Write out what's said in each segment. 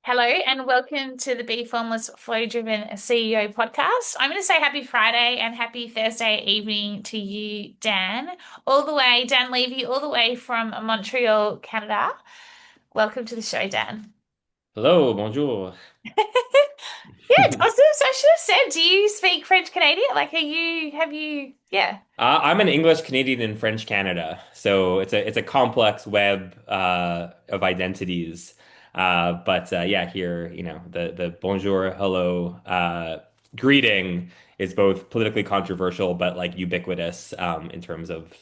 Hello and welcome to the Bee Formless Flow Driven CEO podcast. I'm going to say happy Friday and happy Thursday evening to you, Dan, Dan Levy, all the way from Montreal, Canada. Welcome to the show, Dan. Hello, bonjour. Yeah, I should have said, do you speak French Canadian? Yeah. I'm an English Canadian in French Canada, so it's a complex web of identities. But yeah, here the bonjour, hello greeting is both politically controversial but like ubiquitous in terms of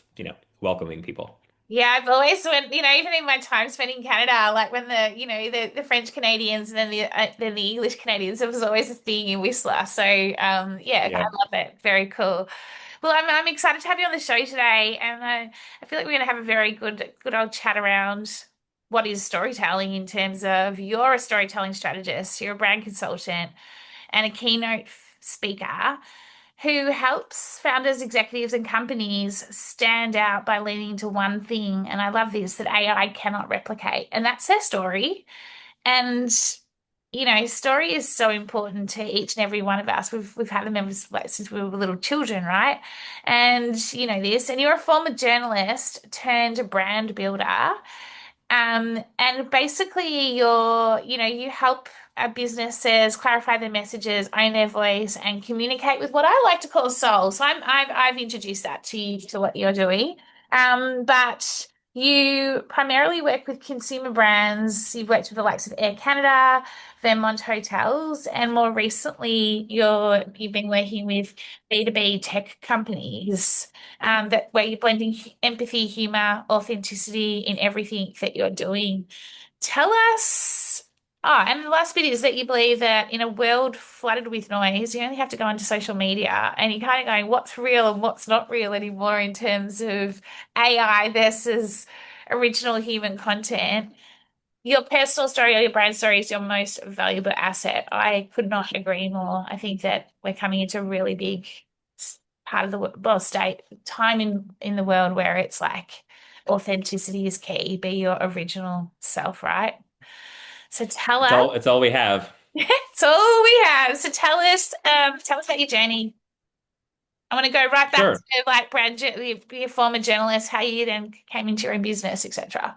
welcoming people. Yeah, I've always even in my time spent in Canada, like when the French Canadians and then the English Canadians, it was always a thing in Whistler. So yeah, I Yeah. love it. Very cool. Well, I'm excited to have you on the show today, and I feel like we're going to have a very good old chat around what is storytelling in terms of you're a storytelling strategist, you're a brand consultant, and a keynote speaker who helps founders, executives, and companies stand out by leaning into one thing. And I love this that AI cannot replicate, and that's their story. And story is so important to each and every one of us. We've had them ever like, since we were little children, right? And you know this. And you're a former journalist turned brand builder. And basically you help businesses clarify their messages, own their voice, and communicate with what I like to call soul. So I've introduced that to you to what you're doing. But you primarily work with consumer brands. You've worked with the likes of Air Canada, Vermont Hotels, and more recently you've been working with B2B tech companies that where you're blending empathy, humor, authenticity in everything that you're doing. Tell us. Oh, and the last bit is that you believe that in a world flooded with noise, you only have to go onto social media and you're kind of going, what's real and what's not real anymore in terms of AI versus original human content. Your personal story or your brand story is your most valuable asset. I could not agree more. I think that we're coming into a really big part of the state time in the world where it's like authenticity is key. Be your original self, right? So tell It's us. all we have. It's all we have. So tell us about your journey. I want to go right back Sure. to like be a former journalist, how you then came into your own business, etc.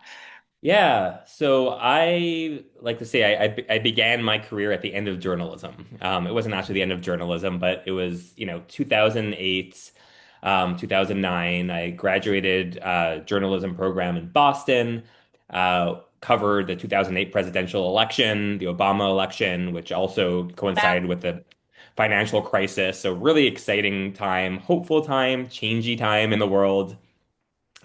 Yeah, so I like to say I began my career at the end of journalism. It wasn't actually the end of journalism, but it was, 2008, 2009. I graduated journalism program in Boston, covered the 2008 presidential election, the Obama election, which also coincided with the financial crisis. So really exciting time, hopeful time, changey time in the world.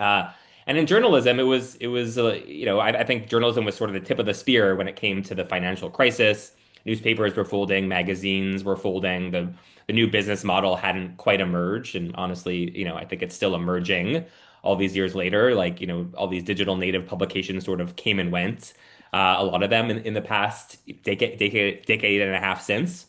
Uh, and in journalism, I think journalism was sort of the tip of the spear when it came to the financial crisis. Newspapers were folding, magazines were folding. The new business model hadn't quite emerged, and honestly, I think it's still emerging all these years later. Like, all these digital native publications sort of came and went. A lot of them in the past decade and a half since.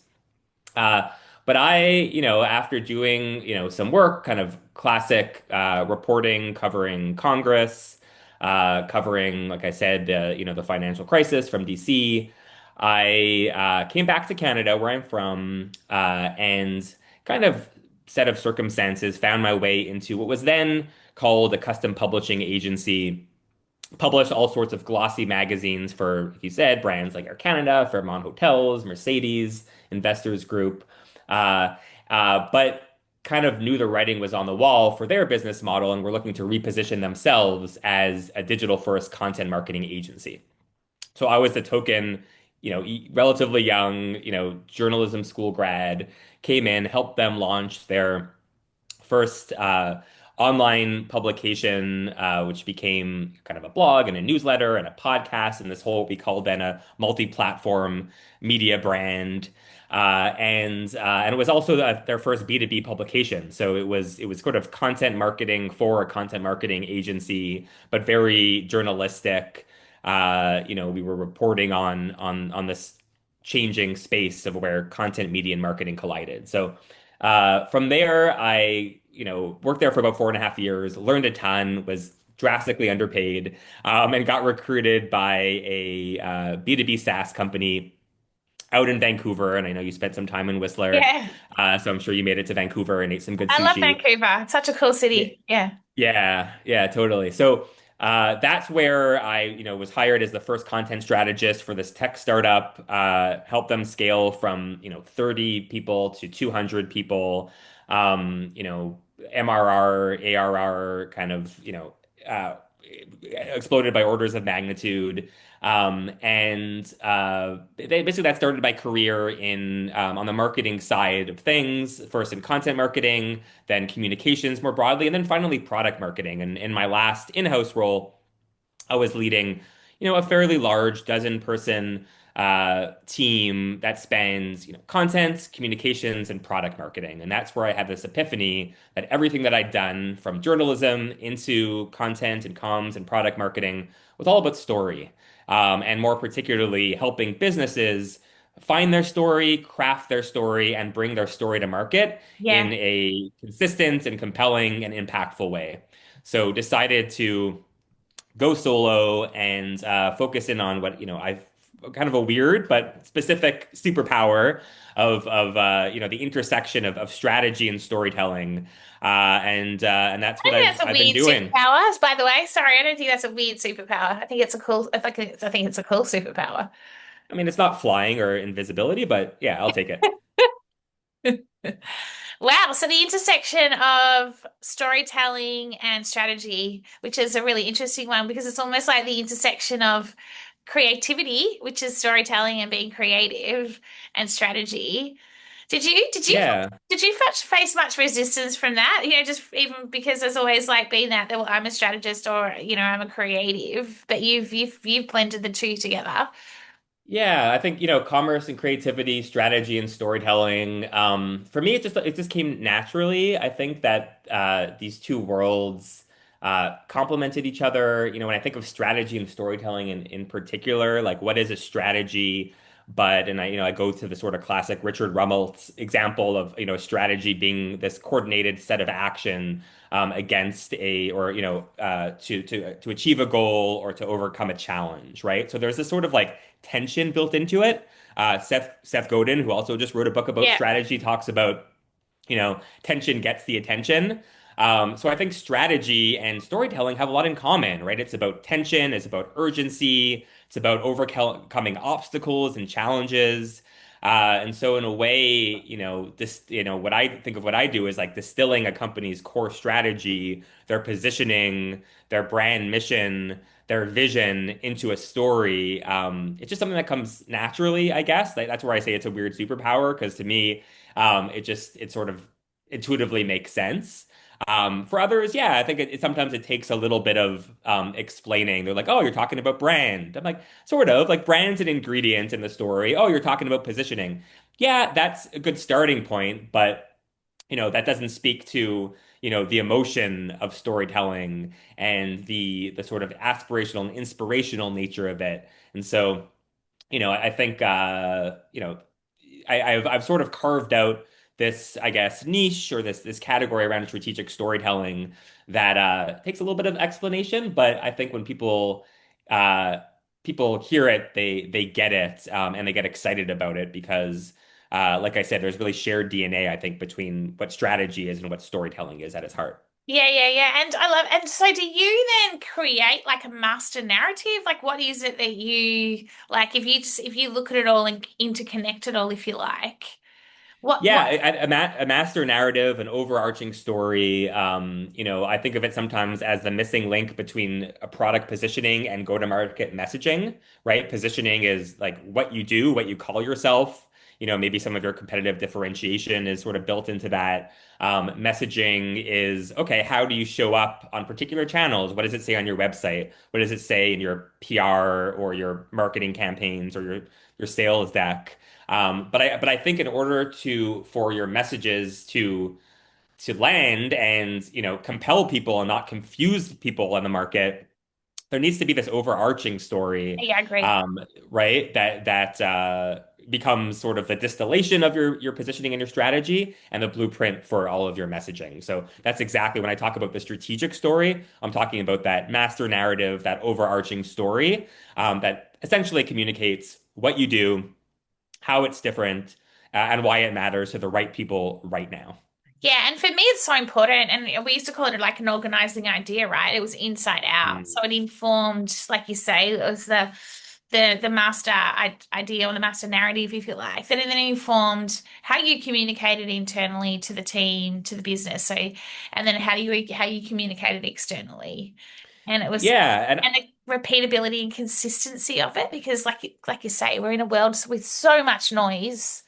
Uh, but after doing, some work, kind of classic reporting, covering Congress, covering, like I said, the financial crisis from DC, I came back to Canada, where I'm from, and kind of set of circumstances found my way into what was then called a custom publishing agency, published all sorts of glossy magazines for, like you said, brands like Air Canada, Fairmont Hotels, Mercedes, Investors Group, uh, but kind of knew the writing was on the wall for their business model and were looking to reposition themselves as a digital first content marketing agency. So I was the token, relatively young, journalism school grad, came in, helped them launch their first online publication, which became kind of a blog and a newsletter and a podcast, and this whole what we called then a multi-platform media brand. And it was also their first B2B publication. So it was sort of content marketing for a content marketing agency, but very journalistic. We were reporting on this changing space of where content, media, and marketing collided. So from there, I, worked there for about 4.5 years, learned a ton, was drastically underpaid, and got recruited by a B2B SaaS company out in Vancouver. And I know you spent some time in Whistler, Yeah. so I'm sure you made it to Vancouver and ate some good I love sushi. Vancouver. It's such a cool Yeah, city. Yeah. yeah, totally. So that's where I, was hired as the first content strategist for this tech startup. Helped them scale from 30 people to 200 people. MRR, ARR, kind of uh, exploded by orders of magnitude. And basically that started my career in on the marketing side of things, first in content marketing, then communications more broadly, and then finally product marketing. And in my last in-house role, I was leading, a fairly large dozen-person team that spans, content, communications, and product marketing. And that's where I had this epiphany that everything that I'd done from journalism into content and comms and product marketing was all about story. And more particularly, helping businesses find their story, craft their story, and bring their story to market in Yeah. a consistent and compelling and impactful way. So decided to go solo and focus in on what I've kind of a weird but specific superpower of the intersection of strategy and storytelling, and that's I what think I've that's a I've been weird doing. superpower, by the way. Sorry, I don't think that's a weird superpower. I think it's a cool, I think it's a cool superpower. I mean, it's not flying or invisibility, but yeah, I'll take it. Wow. So the intersection of storytelling and strategy, which is a really interesting one because it's almost like the intersection of creativity, which is storytelling and being creative, and strategy. Did you Yeah. did you face much resistance from that? Just even because there's always like been that, well, I'm a strategist or I'm a creative, but you've blended the two together. Yeah, I think, commerce and creativity, strategy and storytelling. For me, it just came naturally. I think that these two worlds complemented each other. When I think of strategy and storytelling in particular, like what is a strategy? But and I go to the sort of classic Richard Rummelt's example of a strategy being this coordinated set of action against a or to achieve a goal or to overcome a challenge, right? So there's this sort of like tension built into it. Seth Godin, who also just wrote a book about Yeah. strategy, talks about tension gets the attention. So I think strategy and storytelling have a lot in common, right? It's about tension, it's about urgency, it's about overcoming obstacles and challenges. And so in a way, what I think of what I do is like distilling a company's core strategy, their positioning, their brand mission, their vision into a story. It's just something that comes naturally, I guess. That's where I say it's a weird superpower because to me, it sort of intuitively makes sense. For others, yeah, I think sometimes it takes a little bit of explaining. They're like, "Oh, you're talking about brand." I'm like, "Sort of. Like brand's an ingredient in the story." "Oh, you're talking about positioning." Yeah, that's a good starting point, but that doesn't speak to the emotion of storytelling and the sort of aspirational and inspirational nature of it. And so, I think I've sort of carved out this, I guess, niche or this category around strategic storytelling that takes a little bit of explanation, but I think when uh, people hear it, they get it, and they get excited about it because, like I said, there's really shared DNA, I think, between what strategy is and what storytelling is at its heart. Yeah, yeah, yeah. And so do you then create like a master narrative? Like what is it that you like if you look at it all and interconnect it all, if you like, what Yeah, a master narrative, an overarching story. I think of it sometimes as the missing link between a product positioning and go-to-market messaging, right? Positioning is like what you do, what you call yourself. Maybe some of your competitive differentiation is sort of built into that. Messaging is, okay, how do you show up on particular channels? What does it say on your website? What does it say in your PR or your marketing campaigns or your sales deck? But I think in order for your messages to land and compel people and not confuse people in the market, there needs to be this overarching story, yeah, I agree. um, right? That becomes sort of the distillation of your positioning and your strategy and the blueprint for all of your messaging. So that's exactly when I talk about the strategic story, I'm talking about that master narrative, that overarching story that essentially communicates what you do, how it's different, and why it matters to the right people right now. Yeah, and for me, it's so important. And we used to call it like an organizing idea, right? It was inside out, Mm. so it informed, like you say, it was the master idea or the master narrative, if you like. That it then informed how you communicated internally to the team, to the business. So, and then how you communicated externally, and it was Yeah, and and the repeatability and consistency of it, because like you say, we're in a world with so much noise.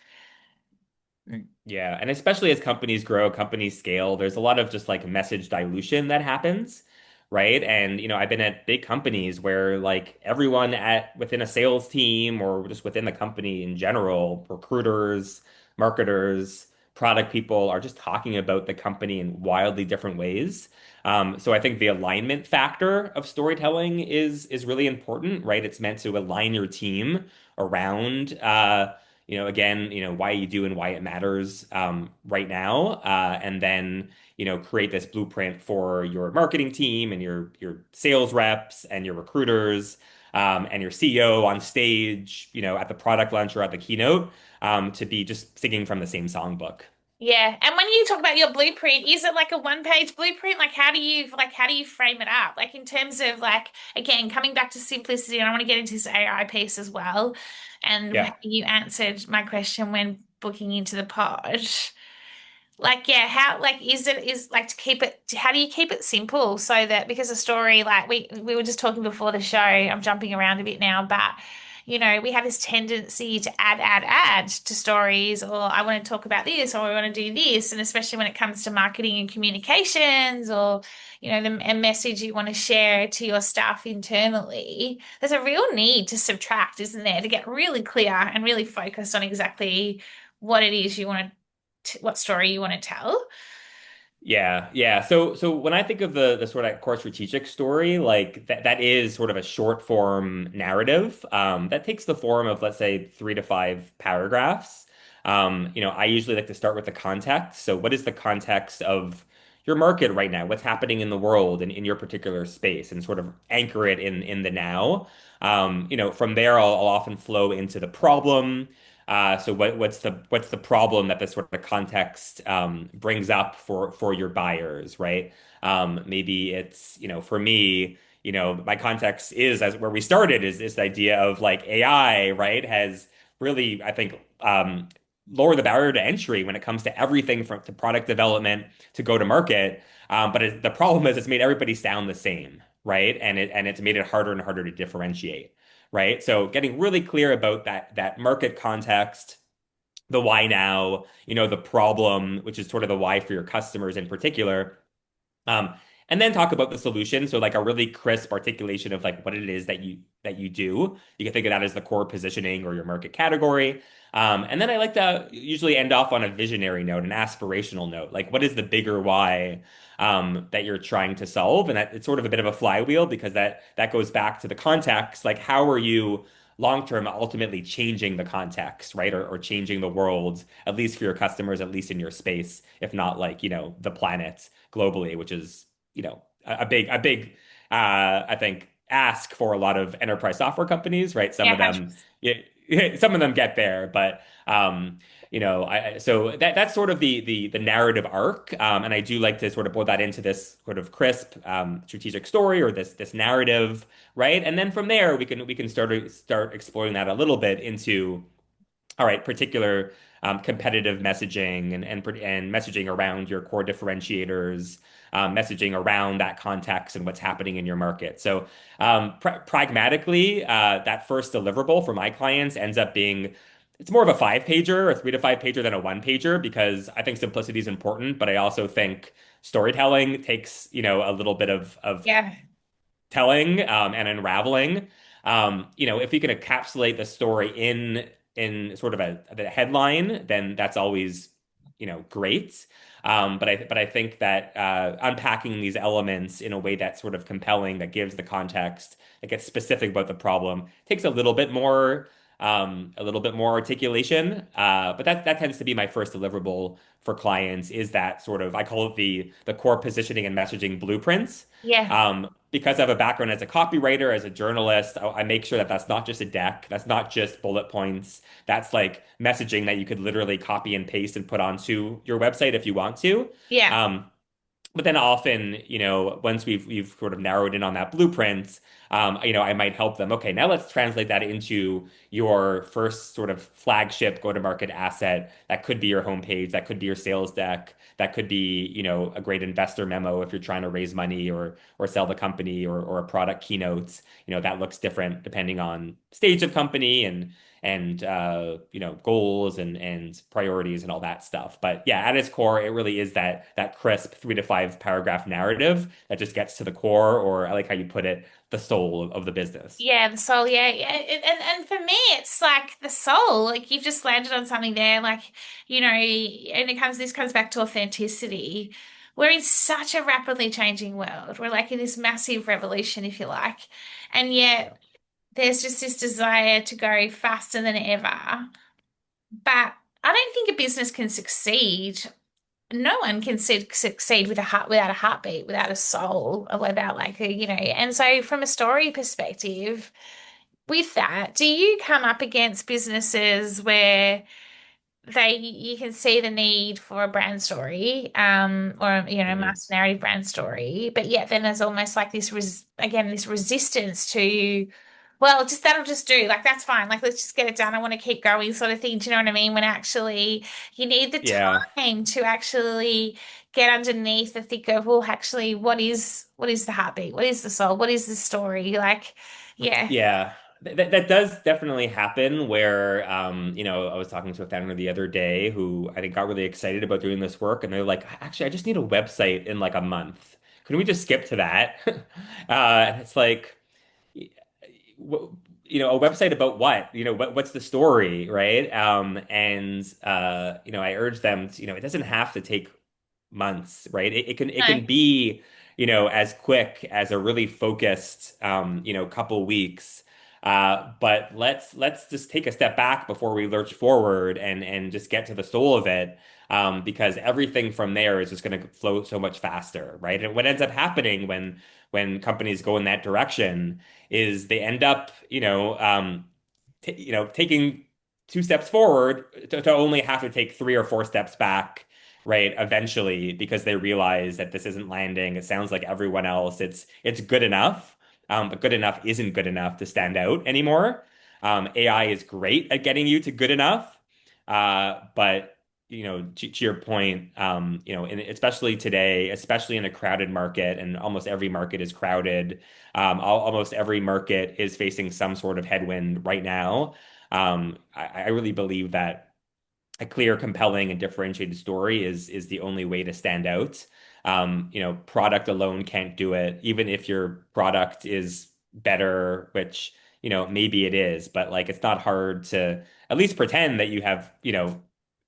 yeah, and especially as companies grow, companies scale, there's a lot of just like message dilution that happens, right? And I've been at big companies where like everyone at within a sales team or just within the company in general, recruiters, marketers, product people are just talking about the company in wildly different ways. So I think the alignment factor of storytelling is really important, right? It's meant to align your team around again, why you do and why it matters right now, and then create this blueprint for your marketing team and your sales reps and your recruiters and your CEO on stage, at the product launch or at the keynote, to be just singing from the same songbook. Yeah. And when you talk about your blueprint, is it like a one-page blueprint? Like how do you frame it up? Like in terms of like again, coming back to simplicity, and I want to get into this AI piece as well. And Yeah. you answered my question when booking into the pod. Like, yeah, how like is like to keep it how do you keep it simple so that because a story like we were just talking before the show, I'm jumping around a bit now, but we have this tendency to add to stories, or I want to talk about this, or I want to do this, and especially when it comes to marketing and communications, or a message you want to share to your staff internally, there's a real need to subtract, isn't there, to get really clear and really focused on exactly what it is you want what story you want to tell. Yeah, yeah. So when I think of the sort of core strategic story, like that is sort of a short form narrative that takes the form of, let's say, 3 to 5 paragraphs. I usually like to start with the context. So what is the context of your market right now? What's happening in the world and in your particular space, and sort of anchor it in the now. From there, I'll often flow into the problem. So what's the problem that this sort of context brings up for your buyers, right? Maybe it's, for me, my context is as where we started is this idea of like AI, right? Has really, I think, lowered the barrier to entry when it comes to everything from to product development to go to market. But the problem is it's made everybody sound the same, right? And it's made it harder and harder to differentiate, right? So getting really clear about that market context, the why now, the problem, which is sort of the why for your customers in particular. Um, and then talk about the solution. So like a really crisp articulation of like what it is that you do. You can think of that as the core positioning or your market category. And then I like to usually end off on a visionary note, an aspirational note. Like what is the bigger why that you're trying to solve? And it's sort of a bit of a flywheel because that goes back to the context. Like how are you long term ultimately changing the context, right? Or changing the world, at least for your customers, at least in your space, if not like, the planet globally, which is, a big, I think, ask for a lot of enterprise software companies, right? Some Yeah, of them, 100%. yeah, some of them get there, but so that's sort of the narrative arc, and I do like to sort of boil that into this sort of crisp strategic story or this narrative, right? And then from there we can start exploring that a little bit into all right, particular competitive messaging and messaging around your core differentiators, messaging around that context and what's happening in your market. So, pragmatically, that first deliverable for my clients ends up being it's more of a 5 pager, a 3 to 5 pager than a 1 pager because I think simplicity is important, but I also think storytelling takes, a little bit of Yeah. telling and unraveling. If you can encapsulate the story in sort of the headline, then that's always great. But I think that unpacking these elements in a way that's sort of compelling, that gives the context, that gets specific about the problem, takes a little bit more. a little bit more articulation. But that tends to be my first deliverable for clients is that sort of I call it the core positioning and messaging blueprints. Yeah. Because I have a background as a copywriter, as a journalist, I make sure that that's not just a deck, that's not just bullet points, that's like messaging that you could literally copy and paste and put onto your website if you want to. Yeah. Um, but then often, once we've sort of narrowed in on that blueprint, I might help them. Okay, now let's translate that into your first sort of flagship go-to-market asset. That could be your homepage, that could be your sales deck, that could be, a great investor memo if you're trying to raise money or sell the company or a product keynote. That looks different depending on stage of company and goals and priorities and all that stuff. But yeah, at its core, it really is that crisp 3 to 5 paragraph narrative that just gets to the core, or I like how you put it, the soul of the business. Yeah, the soul, yeah, yeah. And for me, it's like the soul. Like you've just landed on something there, like, and this comes back to authenticity. We're in such a rapidly changing world. We're like in this massive revolution, if you like. And Yeah. yet there's just this desire to go faster than ever. But I don't think a business can succeed. No one can succeed with a heart, without a heartbeat, without a soul, or without like And so, from a story perspective, with that, do you come up against businesses where you can see the need for a brand story, or Mhm. master narrative brand story, but yet then there's almost like this resistance to, well, just that'll just do, like that's fine, like let's just get it done. I want to keep going, sort of thing. Do you know what I mean? When actually you need the Yeah. time to actually get underneath the thick of, well, actually, what is the heartbeat? What is the soul? What is the story? Like, yeah, Yeah, that does definitely happen where, I was talking to a founder the other day who I think got really excited about doing this work, and they're like, actually, I just need a website in like a month. Can we just skip to that? And it's like, wh- a website about what? What's the story, right? I urge them to, it doesn't have to take months, right? It can no, be, as quick as a really focused, couple weeks. But let's just take a step back before we lurch forward and just get to the soul of it. Because everything from there is just going to flow so much faster, right? And what ends up happening when companies go in that direction is they end up, taking 2 steps forward to only have to take 3 or 4 steps back, right? Eventually, because they realize that this isn't landing. It sounds like everyone else. It's good enough, but good enough isn't good enough to stand out anymore. AI is great at getting you to good enough, but to your point, especially today, especially in a crowded market, and almost every market is crowded. Almost every market is facing some sort of headwind right now. I really believe that a clear, compelling, and differentiated story is the only way to stand out. Product alone can't do it, even if your product is better, which maybe it is, but like it's not hard to at least pretend that you have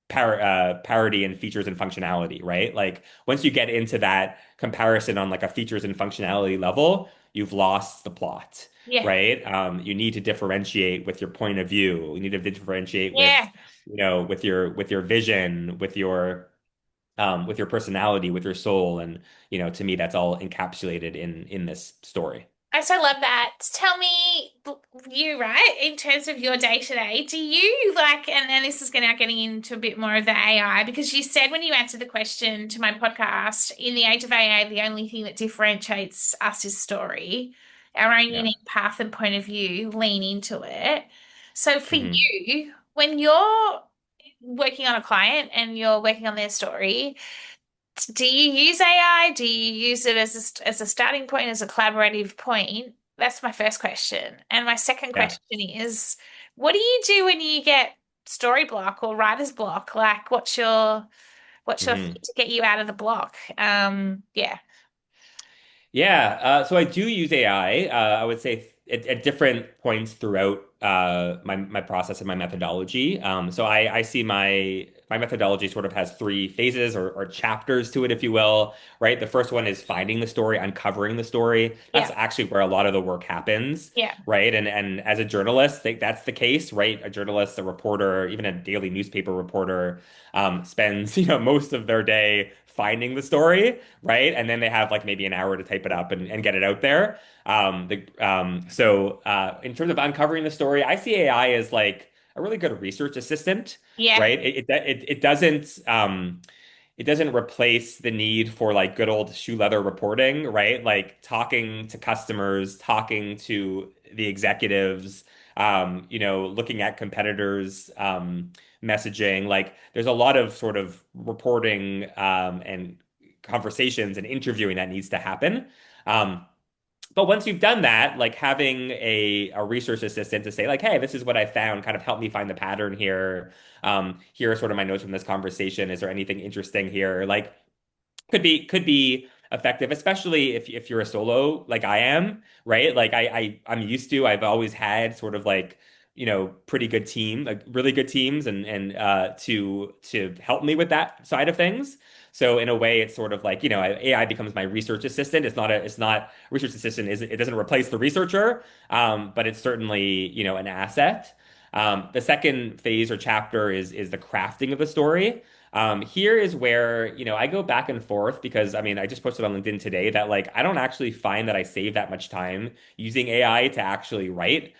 parity in features and functionality, right? Like once you get into that comparison on like a features and functionality level, you've lost the plot, yeah, right? You need to differentiate with your point of view. You need to differentiate yeah. with your vision, with your personality, with your soul, and to me, that's all encapsulated in this story. I so love that. Tell me, you, right, in terms of your day to day, do you like, and then this is now getting into a bit more of the AI, because you said when you answered the question to my podcast, in the age of AI, the only thing that differentiates us is story, our own Yeah. unique path and point of view, lean into it. So for Hmm. you, when you're working on a client and you're working on their story, do you use AI? Do you use it as a starting point, as a collaborative point? That's my first question. And my second Yeah. question is, what do you do when you get story block or writer's block? Like, what's your thing Hmm. to get you out of the block? Yeah. Yeah, so I do use AI. I would say at different points throughout my process and my methodology. So I see my methodology sort of has three phases or chapters to it, if you will, right? The first one is finding the story, uncovering the story. That's Yeah. actually where a lot of the work happens, Yeah. right? And as a journalist, that's the case, right? A journalist, a reporter, even a daily newspaper reporter, spends most of their day finding the story, right? And then they have like maybe an hour to type it up and get it out there. In terms of uncovering the story, I see AI as like a really good research assistant, Yeah. right? It doesn't replace the need for like good old shoe leather reporting, right? Like talking to customers, talking to the executives, looking at competitors, messaging. Like there's a lot of sort of reporting and conversations and interviewing that needs to happen. Um, but once you've done that, like having a research assistant to say like, hey, this is what I found, kind of help me find the pattern here. Here are sort of my notes from this conversation. Is there anything interesting here? Like could be effective, especially if you're a solo like I am, right? Like I'm used to, I've always had sort of like, pretty good team, like really good teams and to help me with that side of things. So in a way, it's sort of like, AI becomes my research assistant. It's not research assistant is it doesn't replace the researcher, but it's certainly, an asset. The second phase or chapter is the crafting of the story. Here is where, I go back and forth because I mean, I just posted on LinkedIn today that like I don't actually find that I save that much time using AI to actually write.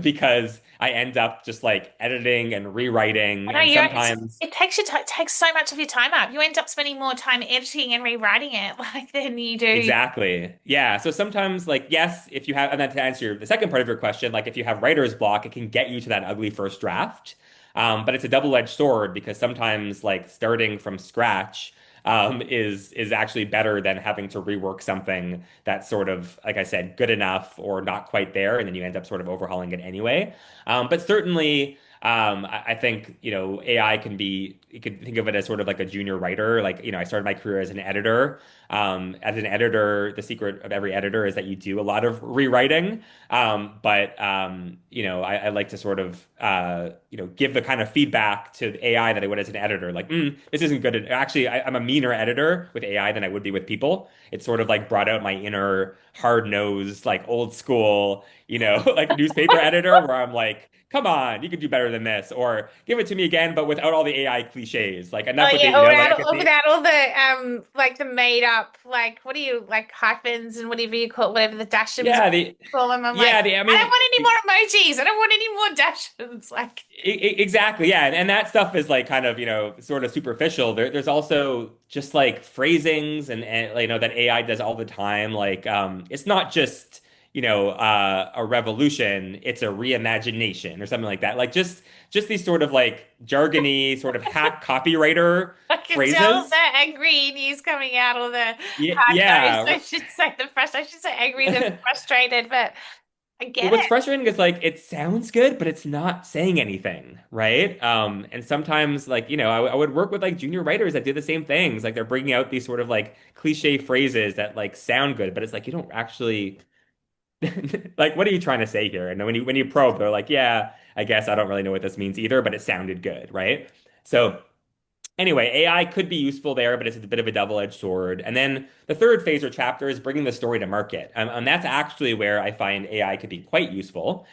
Because I end up just like editing and I rewriting, know and you. sometimes It takes takes so much of your time up. You end up spending more time editing and rewriting it, like than you do. exactly. Yeah. So sometimes, like, yes, if you have, and then to answer the second part of your question, like if you have writer's block, it can get you to that ugly first draft. But it's a double-edged sword because sometimes, like, starting from scratch is actually better than having to rework something that's sort of, like I said, good enough or not quite there, and then you end up sort of overhauling it anyway. But certainly. I think, AI can be, you could think of it as sort of like a junior writer. Like, I started my career as an editor. As an editor, the secret of every editor is that you do a lot of rewriting. I like to sort of, give the kind of feedback to AI that I would as an editor. Like, this isn't good. Actually, I'm a meaner editor with AI than I would be with people. It's sort of like brought out my inner hard-nosed, like old school, like newspaper editor where I'm like, come on, you could do better than this, or give it to me again, but without all the AI cliches. Like Oh enough with the, yeah, or like I without, could or say, without all the like the made up like what do you like hyphens and whatever you call whatever the dashums yeah, the call them. I'm like, yeah, the I I don't mean, want any more emojis. I don't want any more dashums. Like, exactly, yeah, and that stuff is like kind of sort of superficial. There's also just like phrasings and like, that AI does all the time. Like it's not just a revolution; it's a reimagination or something like that. Like just these sort of like jargony, sort of hack copywriter I can tell the phrases. angry news coming out or the Yeah, hard nose. yeah. I should say the frust. I should say angry, the frustrated, but I Well, get what's it. frustrating is like it sounds good, but it's not saying anything, right? And sometimes like, I would work with like junior writers that do the same things. Like they're bringing out these sort of like cliche phrases that like sound good, but it's like you don't actually like what are you trying to say here? And when you probe, they're like, yeah, I guess I don't really know what this means either, but it sounded good, right? So anyway, AI could be useful there, but it's a bit of a double-edged sword. And then the third phase or chapter is bringing the story to market. And that's actually where I find AI could be quite useful.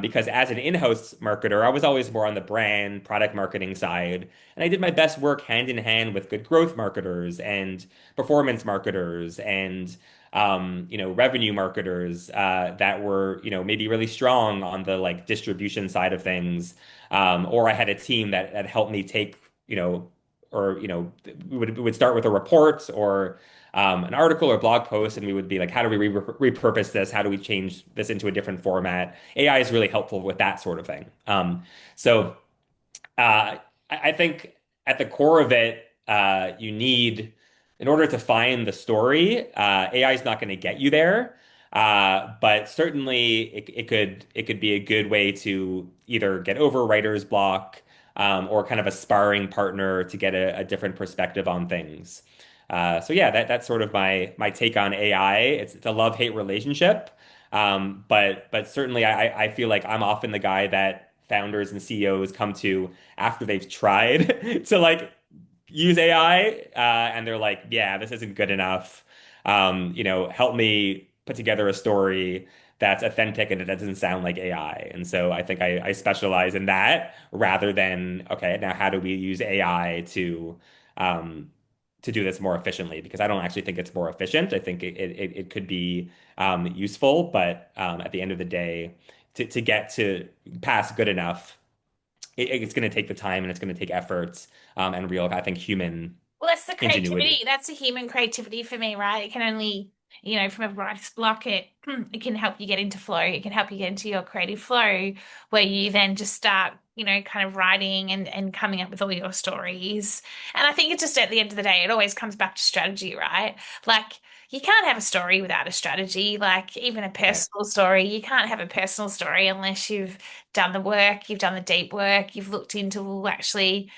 Because as an in-house marketer, I was always more on the brand, product marketing side. And I did my best work hand in hand with good growth marketers and performance marketers and revenue marketers that were, maybe really strong on the like distribution side of things. Or I had a team that helped me take, or we would start with a report or an article or blog post, and we would be like, how do we repurpose this? How do we change this into a different format? AI is really helpful with that sort of thing. So I think at the core of it, you need, in order to find the story, AI is not going to get you there. But certainly it could be a good way to either get over writer's block, or kind of a sparring partner to get a different perspective on things. So yeah, that's sort of my take on AI. It's a love-hate relationship. But certainly I feel like I'm often the guy that founders and CEOs come to after they've tried to like use AI, and they're like, yeah, this isn't good enough. Help me put together a story that's authentic and it doesn't sound like AI. And so I think I specialize in that rather than, okay, now how do we use AI um, to do this more efficiently? Because I don't actually think it's more efficient. I think it could be useful, but at the end of the day, to get to pass good enough, it's going to take the time and it's going to take efforts and real, I think, human Well, that's the creativity. ingenuity. That's the human creativity for me, right? It can only, from a writer's block, it can help you get into flow. It can help you get into your creative flow where you then just start, kind of writing and coming up with all your stories. And I think it's just at the end of the day, it always comes back to strategy, right? Like you can't have a story without a strategy. Like even a Right. personal story, you can't have a personal story unless you've done the work, you've done the deep work, you've looked into well, actually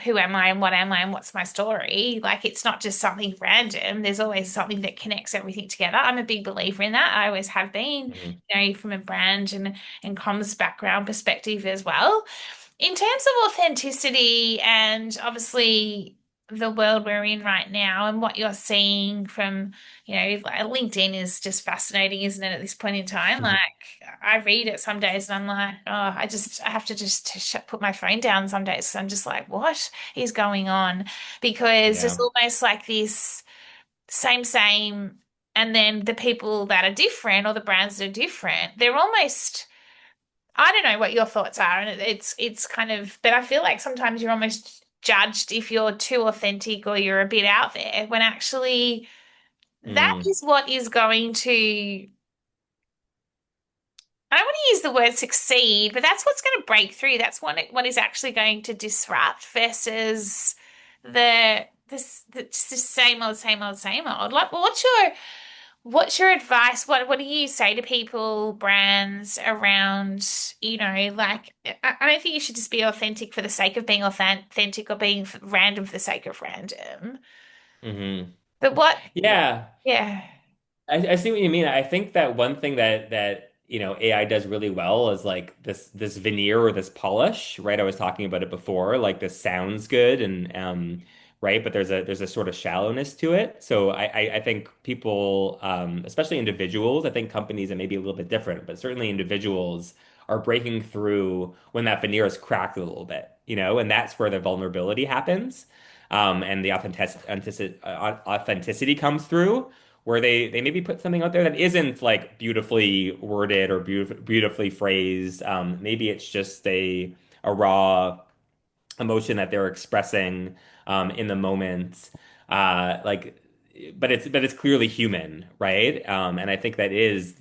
who am I and what am I and what's my story? Like it's not just something random. There's always something that connects everything together. I'm a big believer in that. I always have been, Mhm. from a brand and comms background perspective as well. In terms of authenticity and obviously the world we're in right now and what you're seeing from, like LinkedIn is just fascinating, isn't it, at this point in time? Like I read it some days and I'm like, oh, I have to just put my phone down some days. I'm just like, what is going on? Because there's Yeah. almost like this same, and then the people that are different or the brands that are different, they're almost I don't know what your thoughts are, and it's kind of, but I feel like sometimes you're almost judged if you're too authentic or you're a bit out there, when actually that Mm. is what is going to, I don't want to use the word succeed, but that's what's going to break through. That's what is actually going to disrupt versus just the same old. Like, well, what's your advice? What do you say to people, brands around, like I don't think you should just be authentic for the sake of being authentic or being random for the sake of random. Hmm. But Yeah. yeah. I see what you mean. I think that one thing that AI does really well is like this veneer or this polish, right? I was talking about it before. Like this sounds good and right, but there's a sort of shallowness to it. So I think people, especially individuals, I think companies are maybe a little bit different, but certainly individuals are breaking through when that veneer is cracked a little bit, and that's where the vulnerability happens. And the authenticity comes through where they maybe put something out there that isn't like beautifully worded or beautifully phrased. Maybe it's just a raw emotion that they're expressing in the moment. Like, but it's clearly human, right? And I think that is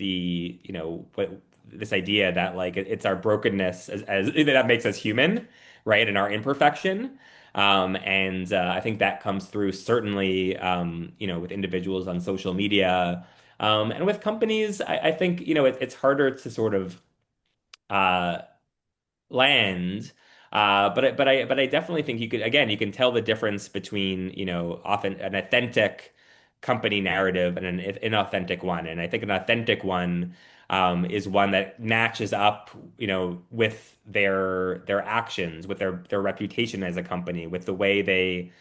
what this idea that like it's our brokenness as that makes us human, right? And our imperfection. And I think that comes through certainly, with individuals on social media, and with companies. I think it's harder to sort of uh, land. But I definitely think you can tell the difference between, often an authentic company narrative and an inauthentic one. And I think an authentic one is one that matches up, with their actions, with their reputation as a company, with the way they,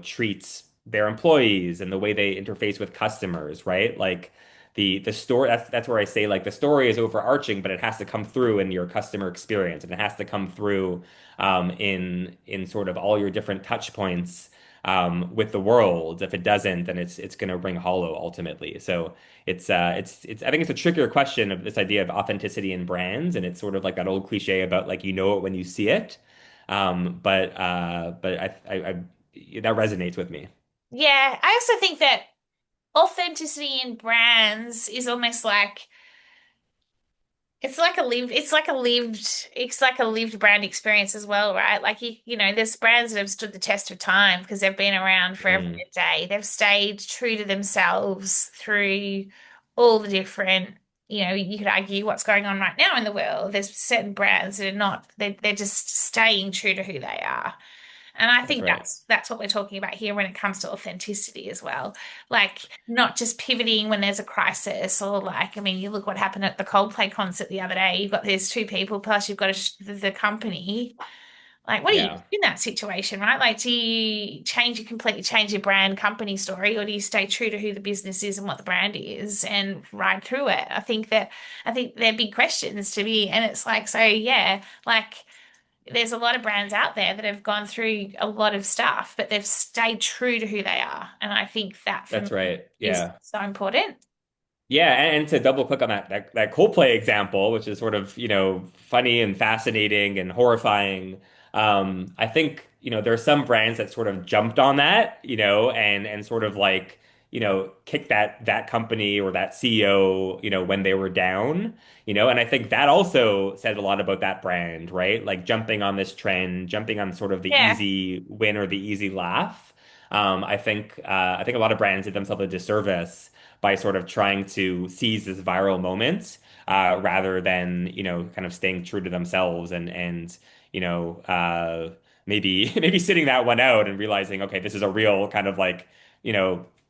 treat their employees and the way they interface with customers, right? Like the story that's where I say like the story is overarching, but it has to come through in your customer experience and it has to come through in sort of all your different touch points with the world. If it doesn't, then it's going to ring hollow ultimately. So it's I think it's a trickier question of this idea of authenticity in brands, and it's sort of like that old cliche about like it when you see it. But I that resonates with me. Yeah, I also think that authenticity in brands is almost like it's like a lived brand experience as well, right? Like there's brands that have stood the test of time because they've been around for every Mm. day. They've stayed true to themselves through all the different, you could argue what's going on right now in the world. There's certain brands that are not, they're just staying true to who they are. And I That's think right. that's what we're talking about here when it comes to authenticity as well. Like not just pivoting when there's a crisis or like, I mean, you look what happened at the Coldplay concert the other day. You've got these two people, plus you've got the company. Like, what do you do Yeah, in that situation, right? Like, do you completely change your brand company story, or do you stay true to who the business is and what the brand is and ride through it? I think they're big questions to be, and it's like, so yeah, like there's a lot of brands out there that have gone through a lot of stuff, but they've stayed true to who they are. And I think that for that's me right. is Yeah. so important. Yeah, and to double click on that Coldplay example, which is sort of, funny and fascinating and horrifying. I think, there are some brands that sort of jumped on that, and sort of like, kicked that company or that CEO, when they were down, and I think that also said a lot about that brand, right? Like jumping on this trend, jumping on sort of the Yeah. easy win or the easy laugh. I think a lot of brands did themselves a disservice by sort of trying to seize this viral moment rather than kind of staying true to themselves and maybe maybe sitting that one out and realizing, okay, this is a real kind of like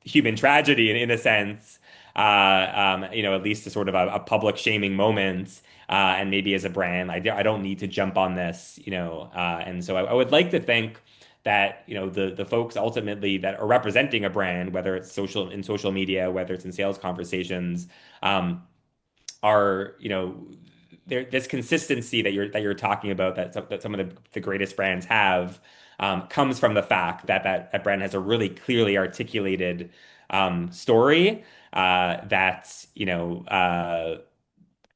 human tragedy in a sense. At least a sort of a public shaming moment. And maybe as a brand, I don't need to jump on this, and so I would like to think that the folks ultimately that are representing a brand, whether it's social media, whether it's in sales conversations, um, are there this consistency that you're talking about that some of the greatest brands have comes from the fact that brand has a really clearly articulated story that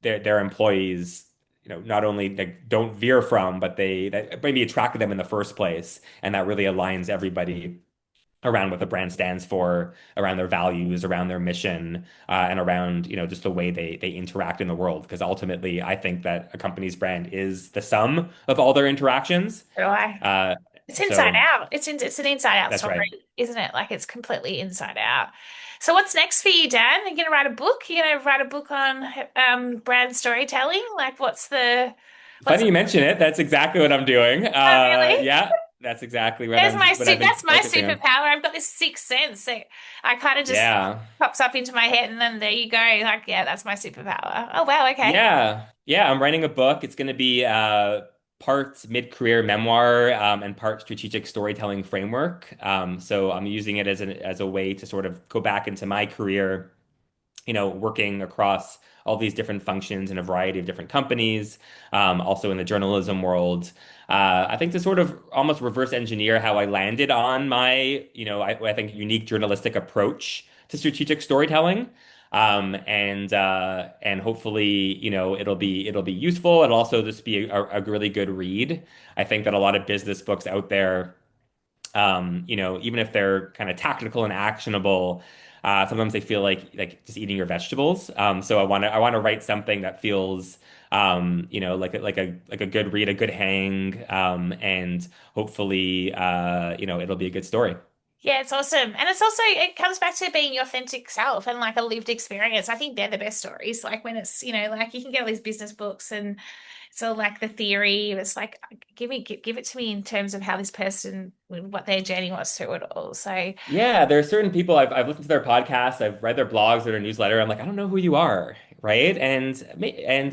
their employees not only like don't veer from, but that maybe attracted them in the first place, and that really aligns everybody around what the brand stands for, around their values, around their mission, and around just the way they interact in the world. Because ultimately, I think that a company's brand is the sum of all their interactions. So I Uh, It's inside so out. It's an inside out that's story, right. isn't it? Like it's completely inside out. So what's next for you, Dan? Are you gonna write a book? You're gonna write a book on brand storytelling? Like what's Funny you mention it. That's exactly what I'm doing. oh really? Yeah, that's exactly what I've been That's my focusing on. superpower. I've got this sixth sense that I kind of just Yeah. pops up into my head and then there you go. Like, yeah, that's my superpower. Oh wow, okay. Yeah, yeah, I'm writing a book. It's going to be parts mid-career memoir and part strategic storytelling framework. So I'm using it as a way to sort of go back into my career, working across all these different functions in a variety of different companies, also in the journalism world. I think to sort of almost reverse engineer how I landed on my, I think unique journalistic approach to strategic storytelling. And hopefully, it'll be useful. It'll also just be a really good read. I think that a lot of business books out there even if they're kind of tactical and actionable, sometimes they feel like just eating your vegetables. So I want to write something that feels, like a good read, a good hang, and hopefully, it'll be a good story. Yeah, it's awesome. And it's also, it comes back to being your authentic self and like a lived experience. I think they're the best stories. Like when it's, like you can get all these business books and it's all like the theory. It's like, give it to me in terms of how this person, what their journey was through it all. So Yeah, there are certain people I've listened to their podcasts, I've read their blogs or their newsletter. I'm like, I don't know who you are, right? And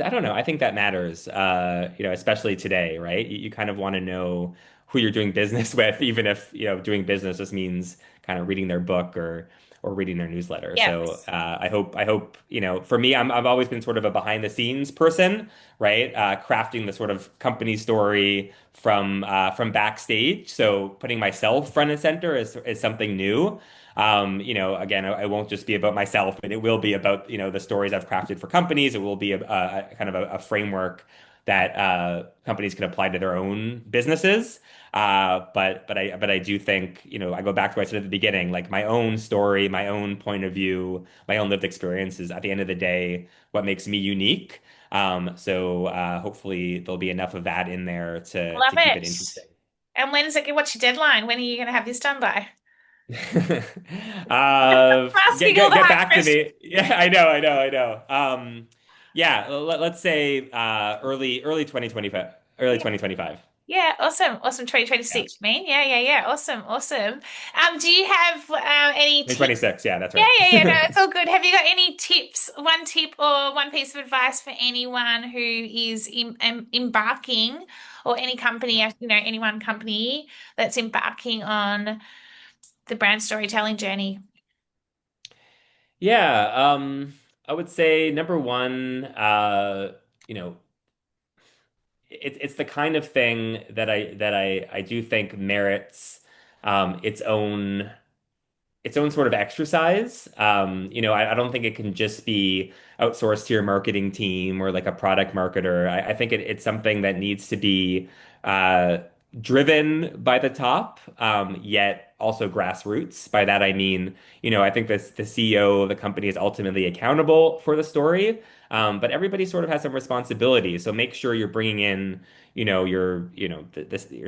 I don't know. I think that matters, especially today, right? You kind of want to know who you're doing business with, even if doing business just means kind of reading their book or reading their newsletter. yeah. So I hope for me, I've always been sort of a behind the scenes person, right? Crafting the sort of company story from backstage. So putting myself front and center is something new. Again, I won't just be about myself, but it will be about the stories I've crafted for companies. It will be a kind of a framework that companies can apply to their own businesses. But I do think I go back to what I said at the beginning, like my own story, my own point of view, my own lived experiences. At the end of the day, what makes me unique. So hopefully there'll be enough of that in there to Love to keep it it. interesting. And what's your deadline? When are you going to have this done by? I'm asking all the Get hard back to questions. me. Yeah, I know. Yeah, let's say early 2025, early Yeah. 2025. Yeah, awesome. Awesome. Yeah. 2026, man. Yeah, yeah, yeah. Awesome. Awesome. Do you have any tips? 2026, yeah, that's Yeah, right. yeah, yeah. No, it's all good. Have you got any tips, one tip or one piece of advice for anyone who is embarking, or any company, any one company that's embarking on the brand storytelling journey? Yeah, I would say number one, you know, it's the kind of thing that I do think merits its own sort of exercise. I don't think it can just be outsourced to your marketing team or like a product marketer. I think it's something that needs to be uh, driven by the top, yet also grassroots. By that I mean, I think the CEO of the company is ultimately accountable for the story, but everybody sort of has some responsibility. So make sure you're bringing in your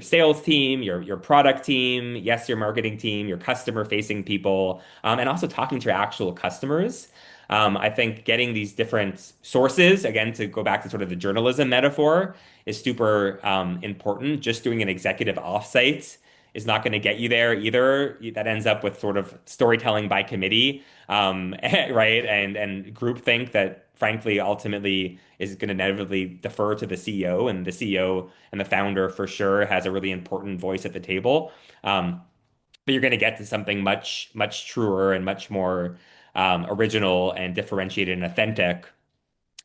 sales team, your product team, yes, your marketing team, your customer facing people, and also talking to your actual customers. I think getting these different sources, again, to go back to sort of the journalism metaphor, is super important. Just doing an executive offsite is not going to get you there either. That ends up with sort of storytelling by committee, right? And groupthink that, frankly, ultimately is going to inevitably defer to the CEO, and the CEO and the founder for sure has a really important voice at the table. But you're going to get to something much, much truer and much more original and differentiated and authentic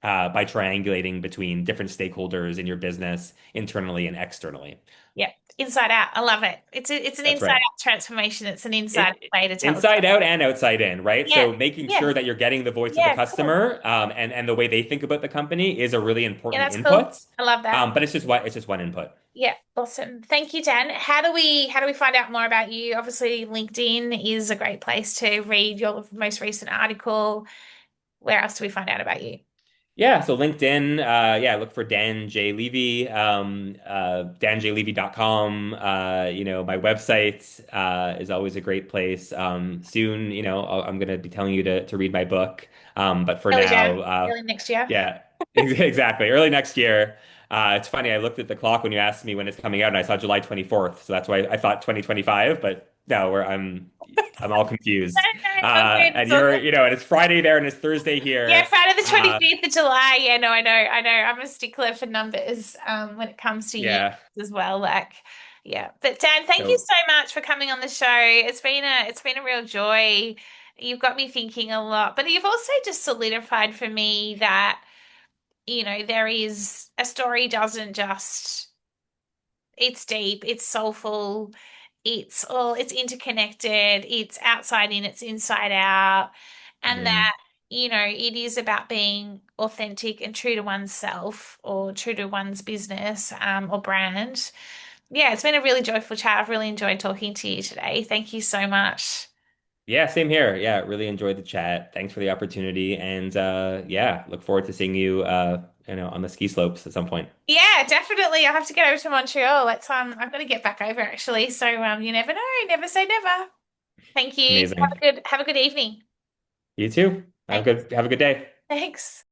by triangulating between different stakeholders in your business, internally and externally. Yeah, inside out. I love it. It's an That's inside right. out transformation. It's an inside out way to tell a Inside story. out and outside in, right? Yeah, So making yeah, sure that you're getting the voice of the yeah. Cool. customer, and the way they think about the company is a really Yeah, important that's cool. input. I love that. But it's just one input. Yeah, awesome. Thank you, Dan. How do we find out more about you? Obviously, LinkedIn is a great place to read your most recent article. Where else do we find out about you? Yeah, so LinkedIn, yeah, look for Dan J. Levy, danjlevy.com. My website is always a great place. Soon, I'm going to be telling you to read my book. But for Early Jan, now, early next year. yeah, exactly. Early next year. It's funny, I looked at the clock when you asked me when it's coming out, and I saw July 24th. So that's why I thought 2025, but no, I'm all confused. All good. And It's all good. and it's Friday there and it's Thursday Yeah, here. Friday the Uh, 25th of July. Yeah, no, I know, I know. I'm a stickler for numbers when it comes to years Yeah. as well. Like, yeah. But Dan, thank you So so much for coming on the show. It's been a real joy. You've got me thinking a lot, but you've also just solidified for me that, there is a story doesn't just it's deep, it's soulful, it's interconnected, it's outside in, it's inside out, and mhm. that, it is about being authentic and true to oneself or true to one's business, or brand. Yeah, it's been a really joyful chat. I've really enjoyed talking to you today. Thank you so much. Yeah, same here. Yeah, really enjoyed the chat. Thanks for the opportunity. And yeah, look forward to seeing you on the ski slopes at some point. Yeah, definitely. I have to get over to Montreal. I've got to get back over actually. So you never know. Never say never. Thank you. Have a Amazing. good have a good evening. You too. Have a Thanks. good have a good day. Thanks.